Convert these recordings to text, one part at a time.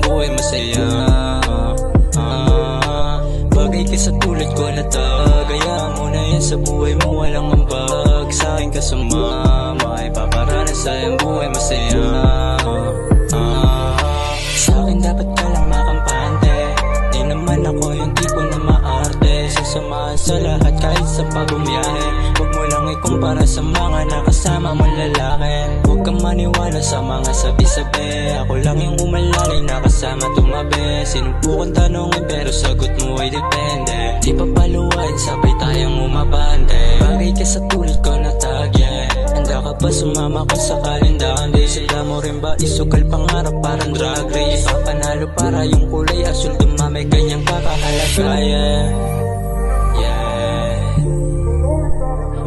buhay masaya. Bagay ka sa tulad ko na tagayaan mo na yan sa buhay mo, walang ambag. Sa akin ka sumama, ipaparanas sa iyong buhay masaya. Sa akin dapat ka lang makampante, di naman ako yung tipo na maarte. Sasamahan sa lahat kahit sa pagbumiyahe. Huwag mo lang ikumpara sa mga nakasama mong lalaki. Huwag kang maniwala sa mga sabi-sabi. Ako lang yung umalalay na kasama tumabi. Sinubukan tanongin pero sagot mo ay depende. Di pa paluwain, sabay tayong umabante. Bagay ka sa tulad ko na tagyan. Handa ka ba sumama kung sakaling daan? Di sila mo rin ba isukal pangarap parang drag race? Papanalo para yung kulay asul dumami, ganyang kakahalaga.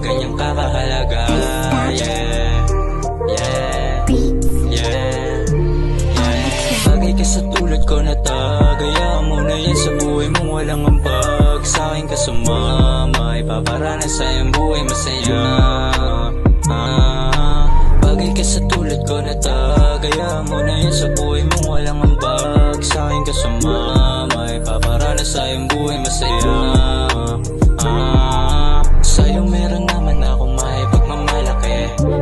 Ganyang kakahalaga. Bagay ka sa tulad ko na tagayaan mo na yan sa buhay mo, walang ambag. Sa akin ka sumama, ipaparanas sa iyong buhay masaya. Bagay ka sa tulad ko na tagayaan mo na yan sa buhay mo, walang ambag. Sa akin ka sumama, ipaparanas sa iyong buhay masaya. Sa'yo meron naman akong maipagmamalaki.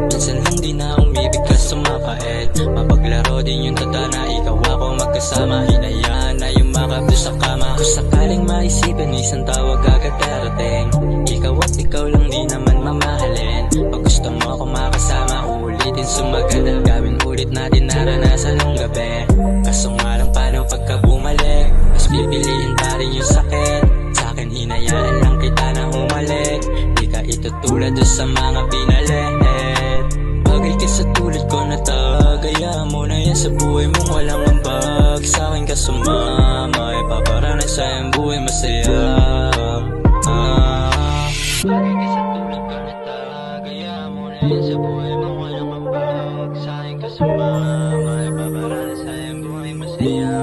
Minsan lang di na umibig ka sumapait. Mapaglaro din yung tadhana, ikaw ako magkasama. Hinayaan na yung makapdo sa kama. Kung sakaling maisipin, isang tawag agad darating. Ikaw at ikaw lang di naman mamahalin. Pag gusto mo ako makasama, uulitin sumagal. Gawin ulit natin naranasan nung gabi. Kaso nga lang paano pagka bumalik, mas pipiliin pa rin yung sakit. Sa'kin hinayaan lang kita na humalik. Di ka itutulad doon sa mga pinalit. Bagay ka sa tulad ko na tagayaan mo na yan sa buhay mo, walang ambag. Sa'kin ka sumama, ipaparanas sa iyong buhay masaya. Bagay ka sa tulad ko na tagayaan mo na yan sa buhay mo, walang ambag. Sa'kin ka sumama, ipaparanas sa iyong buhay masaya.